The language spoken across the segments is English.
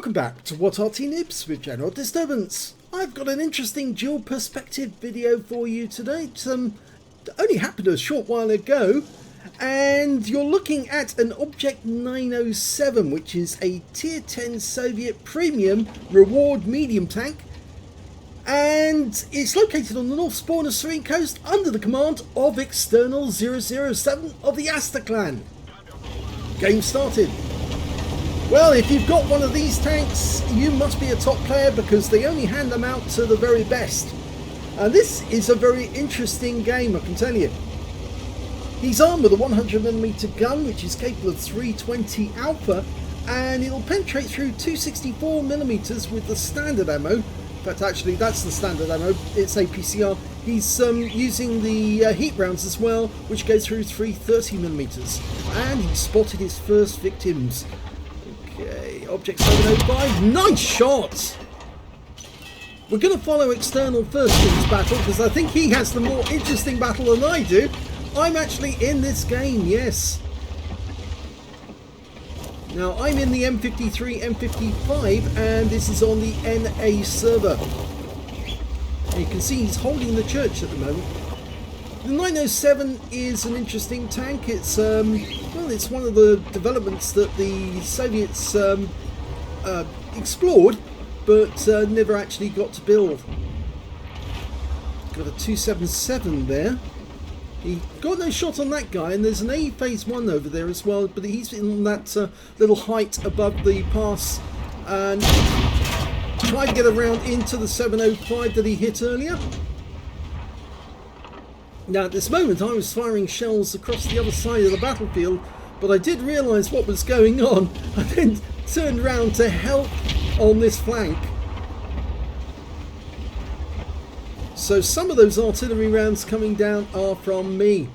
Welcome back to What Arty Noobs with General Disturbance. I've got an interesting dual perspective video for you today. It only happened a short while ago, and you're looking at an Object 907, which is a Tier 10 Soviet Premium Reward Medium Tank, and it's located on the north spawn of Serene Coast under the command of External 007 of the ASTER clan. Game started. Well, if you've got one of these tanks, you must be a top player because they only hand them out to the very best. And this is a very interesting game, I can tell you. He's armed with a 100mm gun, which is capable of 320 alpha, and it'll penetrate through 264mm with the standard ammo. In fact, actually, that's the standard ammo. It's APCR. He's using the heat rounds as well, which go through 330mm. And he spotted his first victims. Okay, Object 705, nice shot! We're going to follow External first in this battle because I think he has the more interesting battle than I do. I'm actually in this game, yes. Now, I'm in the M53, M55, and this is on the NA server. And you can see he's holding the church at the moment. The 907 is an interesting tank. It's well, it's one of the developments that the Soviets explored, but never actually got to build. Got a 277 there. He got no shot on that guy, and there's an A phase 1 over there as well, but he's in that little height above the pass and tried to get around into the 705 that he hit earlier. Now at this moment I was firing shells across the other side of the battlefield, but I did realise what was going on. I then turned around to help on this flank. So some of those artillery rounds coming down are from me.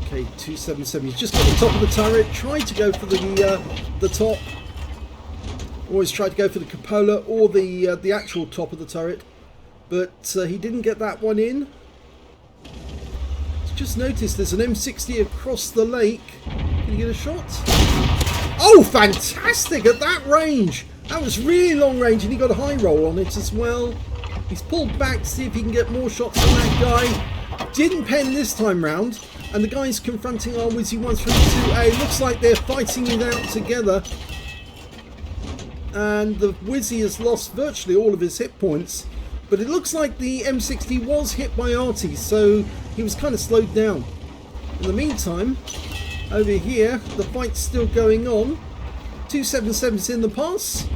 Okay, 277. He's just got the top of the turret. Tried to go for the top. Always tried to go for the cupola or the actual top of the turret, but he didn't get that one in. Just noticed there's an M60 across the lake. Can you get a shot? Oh, fantastic at that range! That was really long range, and he got a high roll on it as well. He's pulled back to see if he can get more shots on that guy. Didn't pen this time round, and the guys confronting our Wizzy 132A. Looks like they're fighting it out together. And the Wizzy has lost virtually all of his hit points, but it looks like the M60 was hit by Arty, so he was kind of slowed down. In the meantime, over here the fight's still going on. 277's in the pass.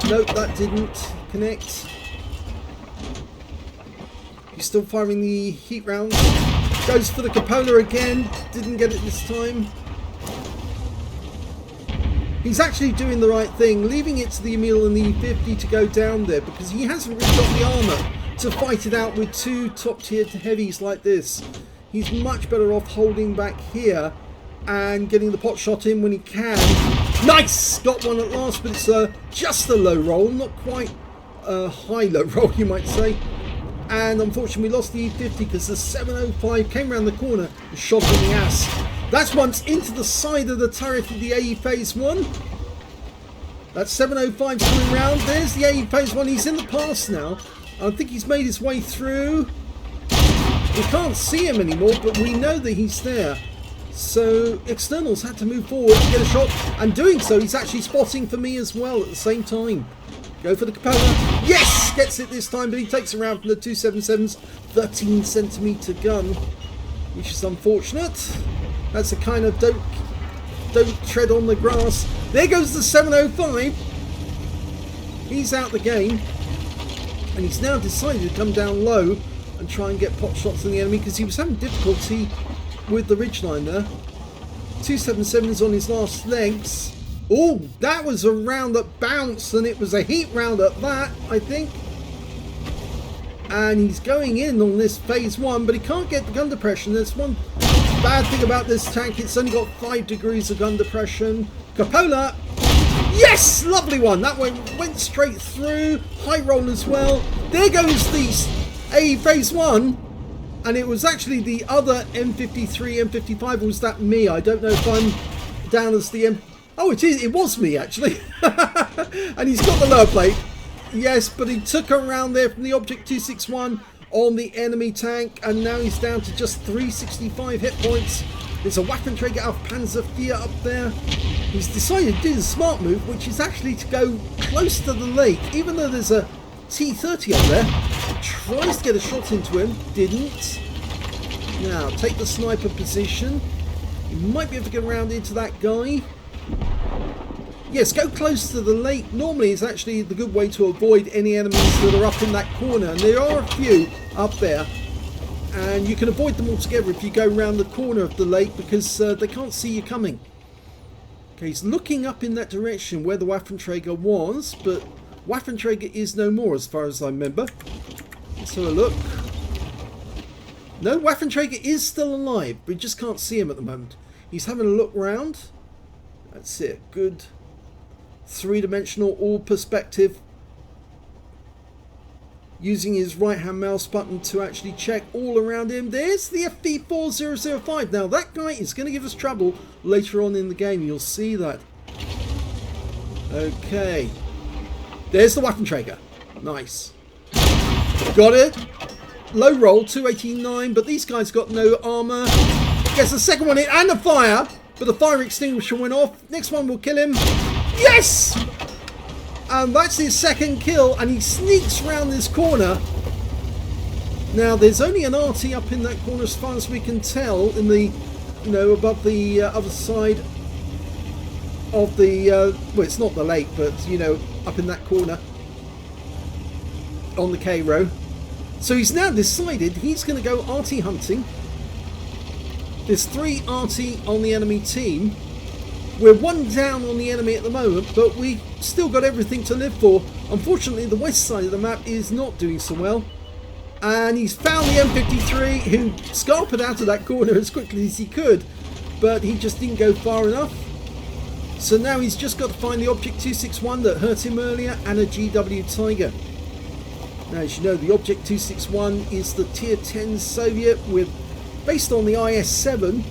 Nope, that didn't connect. He's still firing the heat rounds. Goes for the cupola again, didn't get it this time. He's actually doing the right thing, leaving it to the Emil and the E50 to go down there because he hasn't really got the armour to fight it out with two top-tier heavies like this. He's much better off holding back here and getting the pot shot in when he can. Nice! Got one at last, but it's just a low roll, not quite a high low roll, you might say. And unfortunately, we lost the E50 because the 705 came around the corner and shot him in the ass. That's once into the side of the turret of the AE phase 1. That 705's coming round. There's the AE phase 1. He's in the pass now. I think he's made his way through. We can't see him anymore, but we know that he's there. So Externals had to move forward to get a shot, and doing so he's actually spotting for me as well at the same time. Go for the cupola. Yes! Gets it this time, but he takes it around from the 277's 13cm gun, which is unfortunate. That's the kind of don't tread on the grass. There goes the 705. He's out the game, and he's now decided to come down low and try and get pot shots on the enemy because he was having difficulty with the ridgeline there. 277 is on his last legs. Oh, that was a round that bounced, and it was a heat round at that, I think. And he's going in on this phase 1, but he can't get the gun depression. There's one bad thing about this tank, it's only got 5 degrees of gun depression. Cupola! Yes! Lovely one! That one went straight through. High roll as well. There goes the A phase 1. And it was actually the other M53, M55, or was that me? I don't know if I'm down as the M... Oh, it was me, actually. And he's got the lower plate. Yes, but he took her around there from the Object 261 on the enemy tank, and now he's down to just 365 hit points. There's a Waffenträger auf Panzer IV up there. He's decided to do the smart move, which is actually to go close to the lake, even though there's a T-30 up there. Tries to get a shot into him, didn't. Now, take the sniper position. You might be able to get around into that guy. Yes, go close to the lake. Normally it's actually the good way to avoid any enemies that are up in that corner. And there are a few up there. And you can avoid them altogether if you go around the corner of the lake, because they can't see you coming. Okay, he's looking up in that direction where the Waffenträger was, but Waffenträger is no more as far as I remember. Let's have a look. No, Waffenträger is still alive. We just can't see him at the moment. He's having a look round. That's it. Good. Three-dimensional, all perspective. Using his right-hand mouse button to actually check all around him. There's the FV4005. Now, that guy is going to give us trouble later on in the game. You'll see that. Okay. There's the Waffenträger. Nice. Got it. Low roll, 289, but these guys got no armor. Gets the second one in, and a fire, but the fire extinguisher went off. Next one will kill him. Yes! And that's his second kill, and he sneaks round this corner. Now, there's only an Arty up in that corner as far as we can tell, in the, you know, above the other side of the, well, it's not the lake, but, you know, up in that corner on the K row. So he's now decided he's going to go Arty hunting. There's 3 Arty on the enemy team. We're 1 down on the enemy at the moment, but we still got everything to live for. Unfortunately, the west side of the map is not doing so well. And he's found the M53, who scarpered out of that corner as quickly as he could, but he just didn't go far enough. So now he's just got to find the Object 261 that hurt him earlier, and a GW Tiger. Now, as you know, the Object 261 is the Tier 10 Soviet, with, based on the IS-7,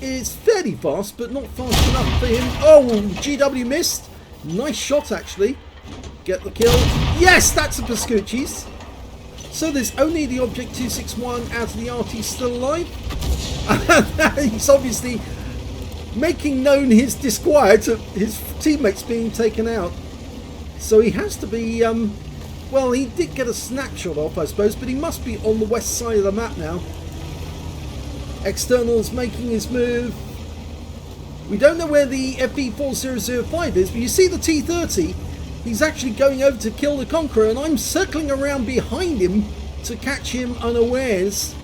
is fairly fast, but not fast enough for him. Oh, GW missed. Nice shot, actually. Get the kill. Yes, that's a Pascucci's. So there's only the Object 261 out of the Arty still alive. He's obviously making known his disquiet at his teammates being taken out. So he has to be... well, he did get a snapshot off, I suppose, but he must be on the west side of the map now. External's making his move. We don't know where the FV4005 is, but you see the T-30. He's actually going over to kill the Conqueror, and I'm circling around behind him to catch him unawares.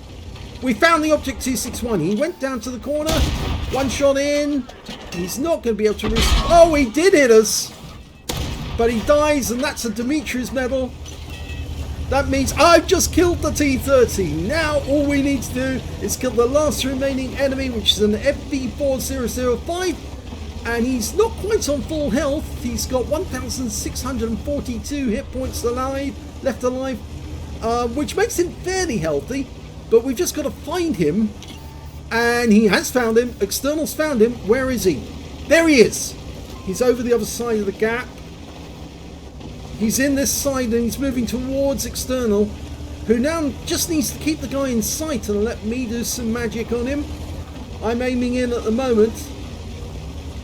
We found the Object 261. He went down to the corner. 1 shot in. He's not going to be able to risk... Oh, he did hit us! But he dies, and that's a Dimitri's medal. That means I've just killed the T-30. Now all we need to do is kill the last remaining enemy, which is an FV4005. And he's not quite on full health. He's got 1,642 hit points left alive, which makes him fairly healthy. But we've just got to find him. And he has found him. External's found him. Where is he? There he is. He's over the other side of the gap. He's in this side and he's moving towards External, who now just needs to keep the guy in sight and let me do some magic on him. I'm aiming in at the moment.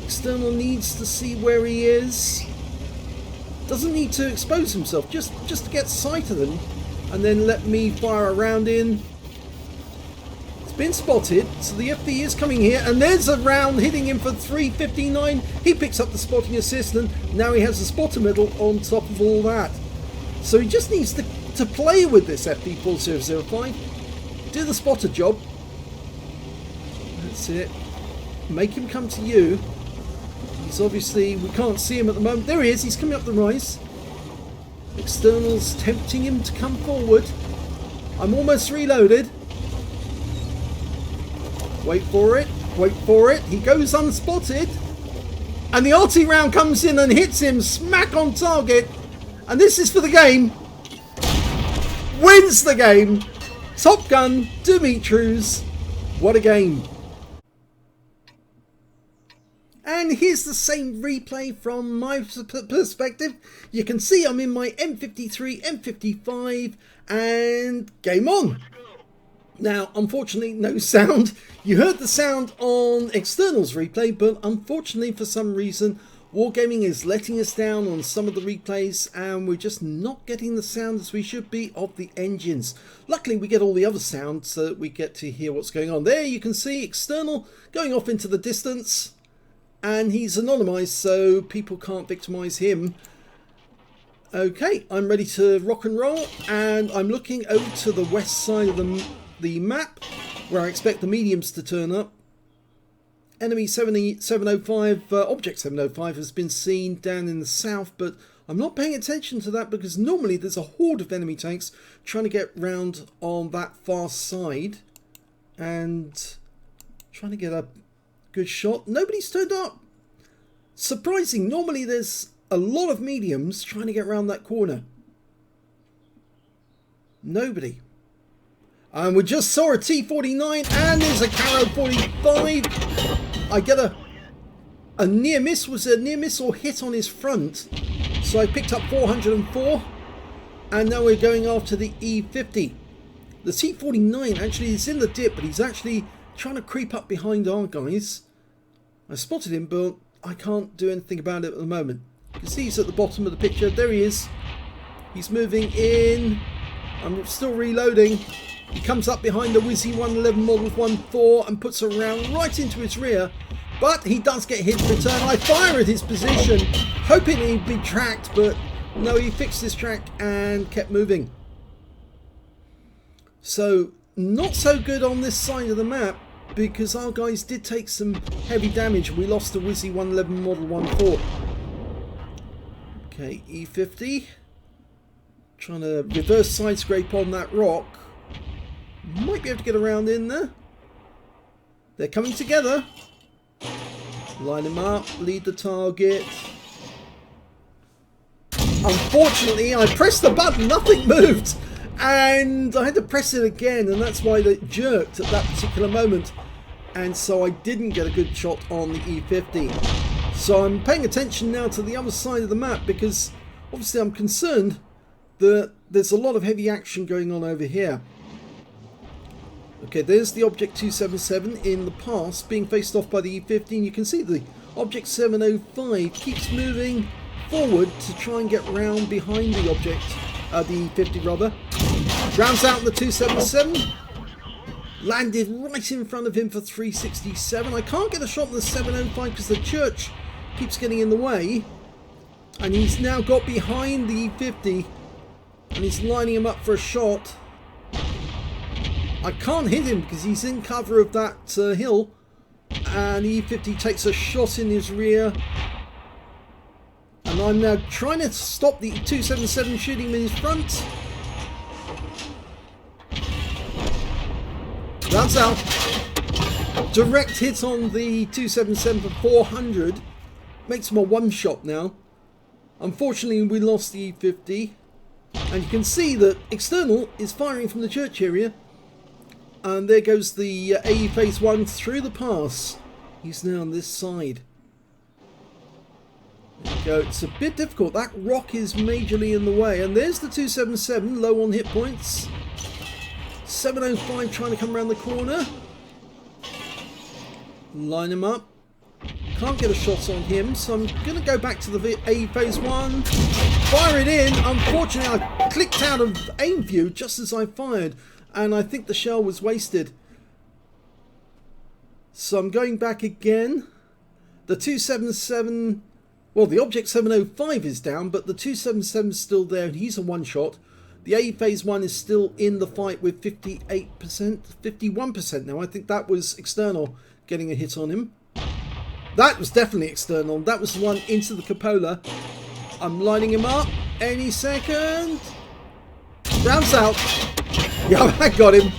External needs to see where he is. Doesn't need to expose himself, just to get sight of him, and then let me fire a round in. It's been spotted, so the FV is coming here, and there's a round hitting him for 359. He picks up the spotting assist, and now he has a spotter medal on top of all that. So he just needs to play with this FV4005, do the spotter job. That's it. Make him come to you. He's obviously, we can't see him at the moment. There he is, he's coming up the rise. External's tempting him to come forward. I'm almost reloaded. Wait for it, wait for it. He goes unspotted. And the Arty round comes in and hits him smack on target. And this is for the game. Wins the game. Top Gun Dimitri's. What a game. And here's the same replay from my perspective. You can see I'm in my M53, M55, and game on. Now, unfortunately, no sound. You heard the sound on External's replay, but unfortunately, for some reason, Wargaming is letting us down on some of the replays, and we're just not getting the sound as we should be of the engines. Luckily, we get all the other sounds so that we get to hear what's going on. There you can see External going off into the distance. And he's anonymized, so people can't victimize him. Okay, I'm ready to rock and roll, and I'm looking over to the west side of the map, where I expect the mediums to turn up. Enemy 705, Object 705 has been seen down in the south, but I'm not paying attention to that because normally there's a horde of enemy tanks trying to get round on that far side and trying to get a good shot. Nobody's turned up. Surprising. Normally there's a lot of mediums trying to get around that corner. Nobody. And we just saw a T49 and there's a Caro 45. I get a near miss. Was a near miss or hit on his front. So I picked up 404. And now we're going after the E50. The T49 actually is in the dip, but he's actually trying to creep up behind our guys. I spotted him, but I can't do anything about it at the moment. You can see he's at the bottom of the picture. There he is. He's moving in. I'm still reloading. He comes up behind the Wizzy 111 Model 1.4 and puts a round right into his rear. But he does get hit in return. I fire at his position, hoping he'd be tracked, but no, he fixed his track and kept moving. So, not so good on this side of the map, because our guys did take some heavy damage. We lost the Wizzy 111 Model 1.4. Okay, E50. Trying to reverse side scrape on that rock. Might be able to get around in there. They're coming together. Line them up, lead the target. Unfortunately, I pressed the button, nothing moved. And I had to press it again, and that's why it jerked at that particular moment. And so I didn't get a good shot on the E50. So I'm paying attention now to the other side of the map, because obviously I'm concerned that there's a lot of heavy action going on over here. Okay, there's the Object 277 in the past being faced off by the E50. You can see the Object 705 keeps moving forward to try and get round behind the Object, the E50 rather. Rounds out the 277. Landed right in front of him for 367. I can't get a shot on the 705 because the church keeps getting in the way. And he's now got behind the E50. And he's lining him up for a shot. I can't hit him because he's in cover of that hill. And E50 takes a shot in his rear. And I'm now trying to stop the 277 shooting him in his front. That's out. Direct hit on the 277 for 400. Makes him a one shot now. Unfortunately, we lost the E50. And you can see that External is firing from the church area. And there goes the AE Phase 1 through the pass. He's now on this side. There we go. It's a bit difficult. That rock is majorly in the way. And there's the 277, low on hit points. 705 trying to come around the corner. Line him up. Can't get a shot on him, so I'm going to go back to the AE Phase 1. Fire it in. Unfortunately, I clicked out of aim view just as I fired. And I think the shell was wasted. So I'm going back again. The 277... Well, the Object 705 is down, but the 277 is still there, and he's a one-shot. The AE Phase 1 is still in the fight with 58%, 51% now. I think that was External getting a hit on him. That was definitely External. That was the one into the cupola. I'm lining him up any second. Rounds out. Yeah, I got him.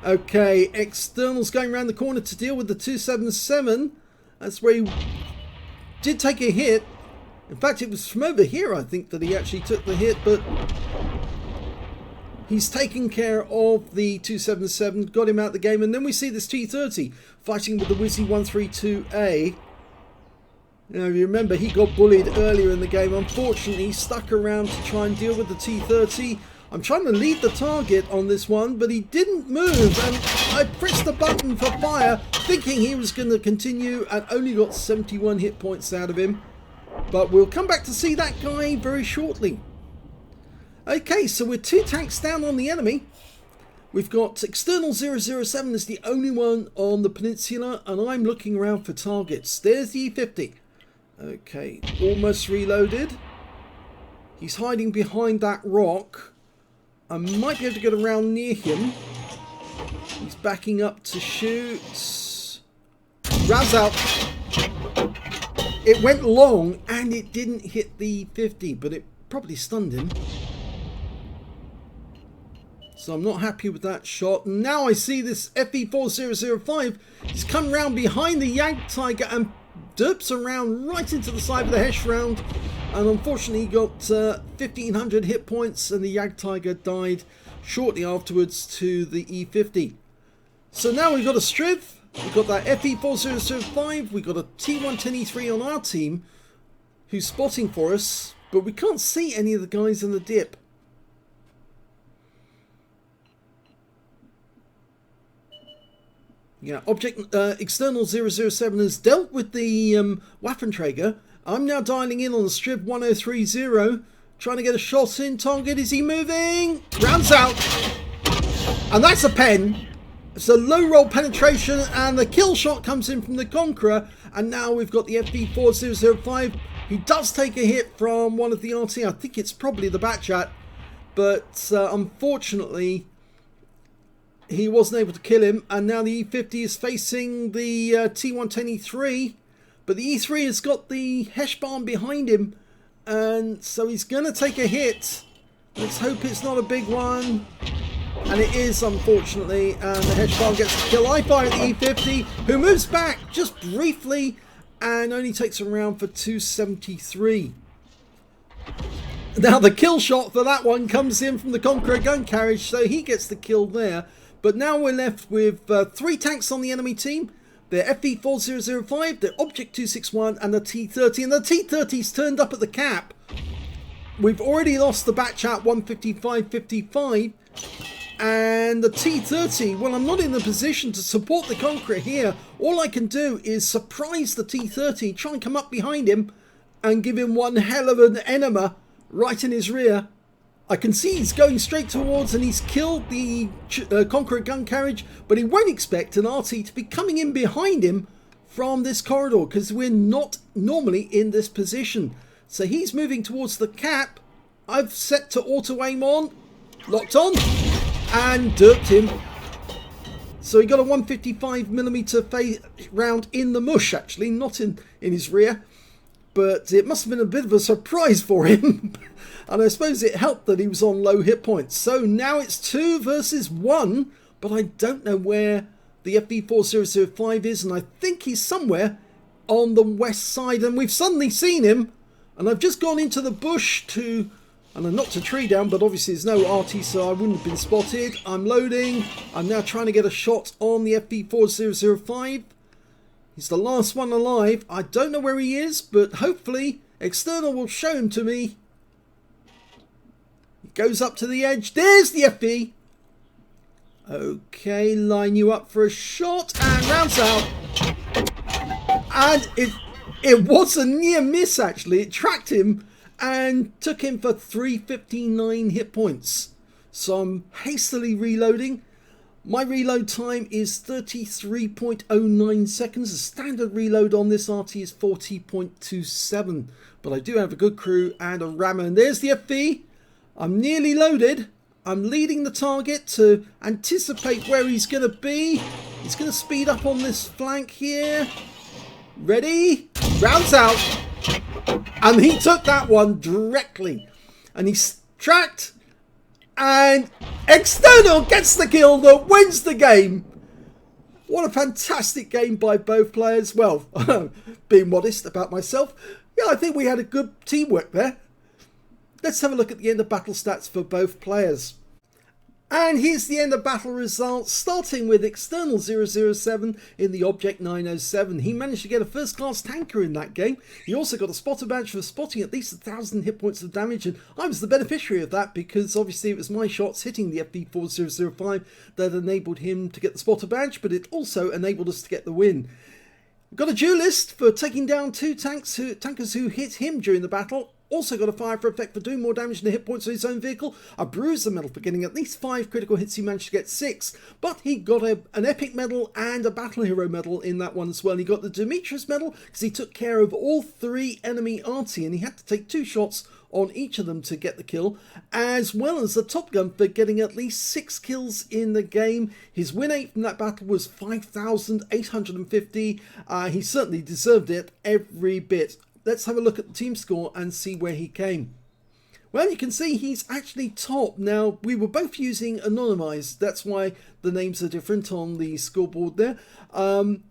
Okay, External's going around the corner to deal with the 277. That's where he did take a hit. In fact, it was from over here, I think, that he actually took the hit, but He's taken care of the 277, got him out of the game, and then we see this T30 fighting with the Wizzy 132A. Now, if you remember, he got bullied earlier in the game. Unfortunately, he stuck around to try and deal with the T30. I'm trying to lead the target on this one, but he didn't move, and I pressed the button for fire, thinking he was going to continue, and only got 71 hit points out of him. But we'll come back to see that guy very shortly. Okay, so we're 2 tanks down on the enemy. We've got external 007 is the only one on the peninsula, and I'm looking around for targets. There's the E50. Okay, almost reloaded. He's hiding behind that rock. I might be able to get around near him. He's backing up to shoot. Rounds out. It went long and it didn't hit the 50, but it probably stunned him. So I'm not happy with that shot. Now I see this FE4005. He's come round behind the Jagdtiger and derps around right into the side of the Hesh round. And unfortunately he got 1500 hit points, and the Jagdtiger died shortly afterwards to the E50. So now we've got a Striv, we've got that FE4005, we've got a T110E3 on our team who's spotting for us, but we can't see any of the guys in the dip. Yeah, external 007 has dealt with the Waffenträger. I'm now dialing in on the Striv 1030, trying to get a shot in. Target, is he moving? Rounds out. And that's a pen. It's a low roll penetration, and the kill shot comes in from the Conqueror. And now we've got the FE4005. He does take a hit from one of the Arty. I think it's probably the Batchat. But unfortunately, he wasn't able to kill him. And now the E50 is facing the T110E3. But the E3 has got the Hesh barn behind him, and so he's going to take a hit. Let's hope it's not a big one. And it is, unfortunately, and the Hesh barn gets the kill. I fire at the E50, who moves back just briefly and only takes a round for 273. Now the kill shot for that one comes in from the Conqueror gun carriage, so he gets the kill there. But now we're left with 3 tanks on the enemy team. The FE4005, the Object 261, and the T30. And the T30's turned up at the cap. We've already lost the Batchat 155-55. And the T30, well, I'm not in the position to support the Conqueror here. All I can do is surprise the T30, try and come up behind him, and give him one hell of an enema right in his rear. I can see he's going straight towards, and he's killed the Conqueror gun carriage, but he won't expect an Arty to be coming in behind him from this corridor, because we're not normally in this position. So he's moving towards the cap. I've set to auto aim on, locked on, and derped him. So he got a 155mm round in the mush, actually, not in his rear. But it must have been a bit of a surprise for him. And I suppose it helped that he was on low hit points. So now it's 2 versus 1. But I don't know where the FE4005 is. And I think he's somewhere on the west side. And we've suddenly seen him. And I've just gone into the bush to... And I knocked a tree down, but obviously there's no Arty, so I wouldn't have been spotted. I'm loading. I'm now trying to get a shot on the FE4005. He's the last one alive. I don't know where he is, but hopefully external will show him to me. He goes up to the edge. There's the FE. Okay, line you up for a shot and rounds out. And it was a near miss, actually. It tracked him and took him for 359 hit points. So I'm hastily reloading. My reload time is 33.09 seconds. The standard reload on this Arty is 40.27. But I do have a good crew and a rammer. And there's the FE. I'm nearly loaded. I'm leading the target to anticipate where he's going to be. He's going to speed up on this flank here. Ready? Rounds out. And he took that one directly. And he's tracked. And external gets the kill that wins the game. What a fantastic game by both players. Well, being modest about myself, yeah, I think we had a good teamwork there. Let's have a look at the end of battle stats for both players. And here's the end of battle results, starting with external 007 in the Object 907. He managed to get a first class tanker in that game. He also got a spotter badge for spotting at least 1,000 hit points of damage, and I was the beneficiary of that because obviously it was my shots hitting the FB4005 that enabled him to get the spotter badge, but it also enabled us to get the win. Got a duelist for taking down two tankers who hit him during the battle. Also got a fire for effect for doing more damage than the hit points of his own vehicle. A bruiser medal for getting at least 5 critical hits. He managed to get 6. But he got an epic medal and a battle hero medal in that one as well. He got the Demetrius medal because he took care of all 3 enemy Arty, and he had to take 2 shots on each of them to get the kill, as well as the Top Gun for getting at least 6 kills in the game. His win rate from that battle was 5,850. He certainly deserved it every bit. Let's have a look at the team score and see where he came. Well, you can see he's actually top. Now, we were both using anonymized. That's why the names are different on the scoreboard there.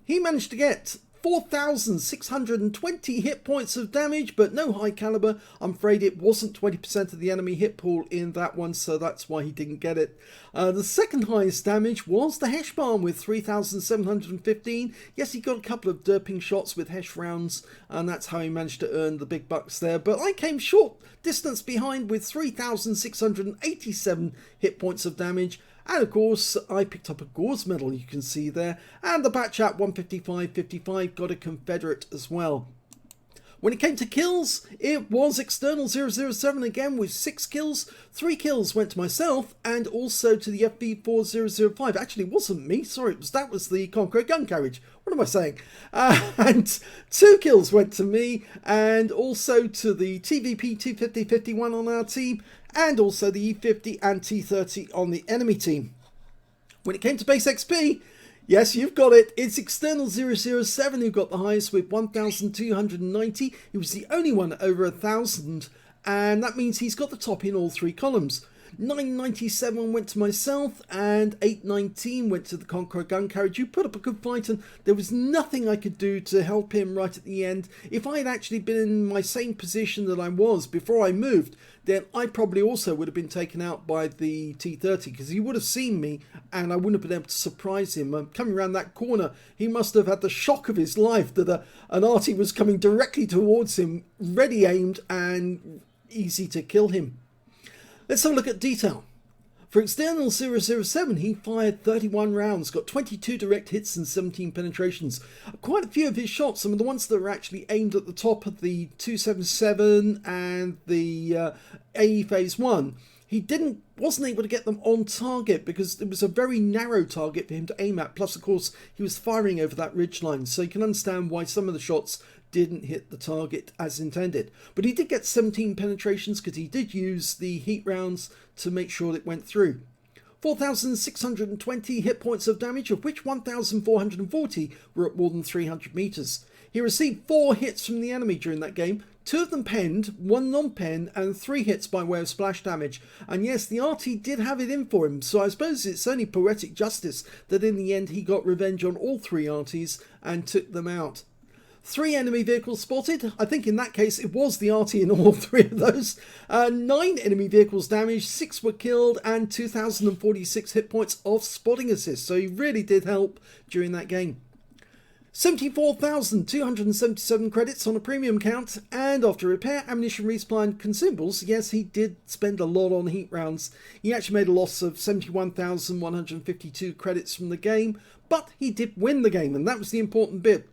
He managed to get 4,620 hit points of damage, but no high caliber. I'm afraid it wasn't 20% of the enemy hit pool in that one, so that's why he didn't get it. The second highest damage was the Hesh Barn with 3,715. Yes, he got a couple of derping shots with Hesh rounds, and that's how he managed to earn the big bucks there. But I came short distance behind with 3,687 hit points of damage. And of course, I picked up a Gauze medal, you can see there. And the Batchat 155-55 got a Confederate as well. When it came to kills, it was external 007 again with 6 kills. 3 kills went to myself and also to the FB4005. Actually, it wasn't me. Sorry, that was the Conqueror gun carriage. What am I saying? And 2 kills went to me and also to the TVP 250-51 on our team, and also the E50 and T30 on the enemy team. When it came to base XP, yes, you've got it. It's external 007 who got the highest with 1,290. He was the only one over 1,000, and that means he's got the top in all 3 columns. 997 went to myself and 819 went to the Conqueror gun carriage. You put up a good fight and there was nothing I could do to help him right at the end. If I had actually been in my same position that I was before I moved, then I probably also would have been taken out by the T30 because he would have seen me and I wouldn't have been able to surprise him. Coming around that corner, he must have had the shock of his life that an Arty was coming directly towards him, ready aimed and easy to kill him. Let's have a look at detail. For external 007, he fired 31 rounds, got 22 direct hits and 17 penetrations. Quite a few of his shots, some of the ones that were actually aimed at the top of the 277 and the AE Phase 1, he wasn't able to get them on target because it was a very narrow target for him to aim at. Plus, of course, he was firing over that ridgeline, so you can understand why some of the shots didn't hit the target as intended. But he did get 17 penetrations because he did use the heat rounds to make sure it went through. 4,620 hit points of damage, of which 1,440 were at more than 300 meters. He received 4 hits from the enemy during that game, 2 of them penned, 1 non-pen, and 3 hits by way of splash damage. And yes, the Arty did have it in for him, so I suppose it's only poetic justice that in the end he got revenge on all 3 Artys and took them out. 3 enemy vehicles spotted. I think in that case it was the Arty in all 3 of those. 9 enemy vehicles damaged, 6 were killed, and 2,046 hit points of spotting assist. So he really did help during that game. 74,277 credits on a premium count, and after repair, ammunition, resupply and consumables, yes, he did spend a lot on heat rounds. He actually made a loss of 71,152 credits from the game, but he did win the game, and that was the important bit.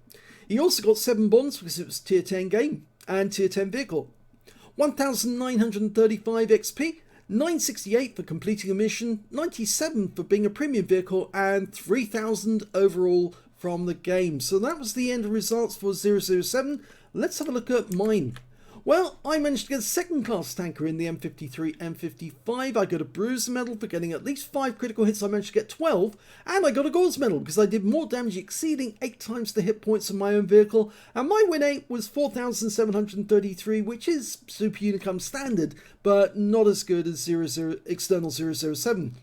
He also got 7 bonds because it was tier 10 game and tier 10 vehicle. 1,935 XP, 968 for completing a mission, 97 for being a premium vehicle, and 3,000 overall from the game. So that was the end results for 007. Let's have a look at mine. Well, I managed to get a second class tanker in the M53, M55. I got a bruiser medal for getting at least 5 critical hits. I managed to get 12, and I got a Gauze medal because I did more damage, exceeding 8 times the hit points of my own vehicle. And my win rate was 4,733, which is Super Unicum standard, but not as good as external 007.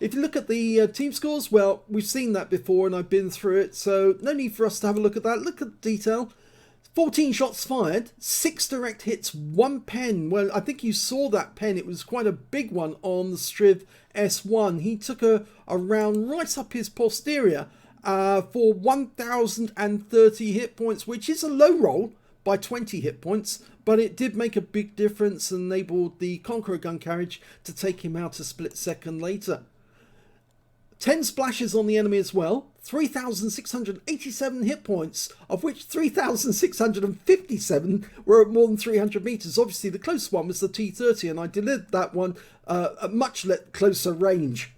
If you look at the team scores, well, we've seen that before and I've been through it, so no need for us to have a look at that. Look at the detail. 14 shots fired, 6 direct hits, 1 pen. Well, I think you saw that pen. It was quite a big one on the Striv S1. He took a round right up his posterior for 1,030 hit points, which is a low roll by 20 hit points, but it did make a big difference and enabled the Conqueror gun carriage to take him out a split second later. 10 splashes on the enemy as well, 3,687 hit points, of which 3,657 were at more than 300 meters. Obviously the closest one was the T30, and I delivered that one at much closer range.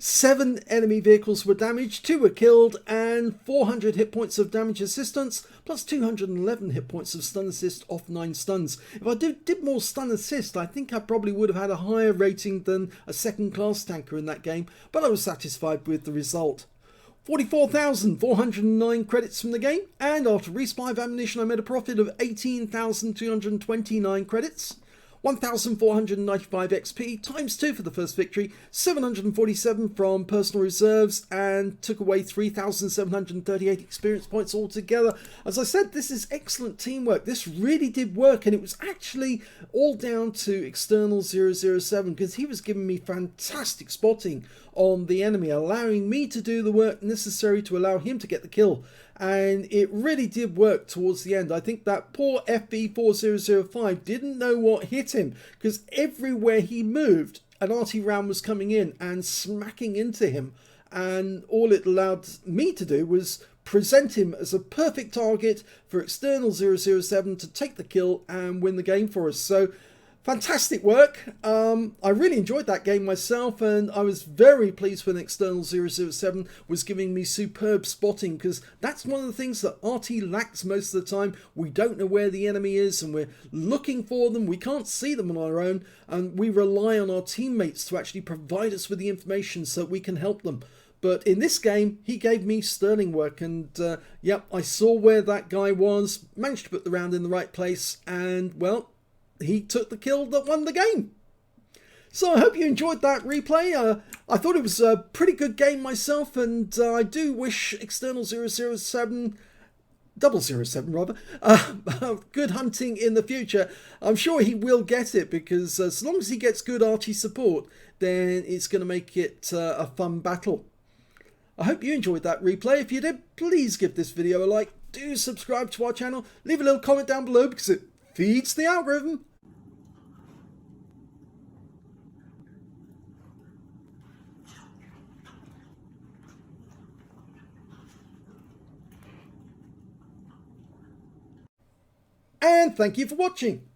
7 enemy vehicles were damaged, 2 were killed, and 400 hit points of damage assistance, plus 211 hit points of stun assist off 9 stuns. If I did more stun assist, I think I probably would have had a higher rating than a second class tanker in that game, but I was satisfied with the result. 44,409 credits from the game, and after resupply of ammunition I made a profit of 18,229 credits. 1,495 XP times 2 for the first victory, 747 from personal reserves, and took away 3,738 experience points altogether. As I said, this is excellent teamwork. This really did work, and it was actually all down to External 007, because he was giving me fantastic spotting on the enemy, allowing me to do the work necessary to allow him to get the kill. And it really did work towards the end. I think that poor FB4005 didn't know what hit him, because everywhere he moved, an Arty round was coming in and smacking into him. And all it allowed me to do was present him as a perfect target for External 007 to take the kill and win the game for us. So fantastic work. I really enjoyed that game myself, and I was very pleased when External 007 was giving me superb spotting, because that's one of the things that Arty lacks most of the time. We don't know where the enemy is, and we're looking for them. We can't see them on our own, and we rely on our teammates to actually provide us with the information so that we can help them. But in this game, he gave me sterling work, and yep, I saw where that guy was, managed to put the round in the right place, and well, he took the kill that won the game. So I hope you enjoyed that replay. I thought it was a pretty good game myself, and I do wish External 007, 007 rather, good hunting in the future. I'm sure he will get it, because as long as he gets good Arty support, then it's going to make it a fun battle. I hope you enjoyed that replay. If you did, please give this video a like, do subscribe to our channel, leave a little comment down below, because it feeds the algorithm. And thank you for watching.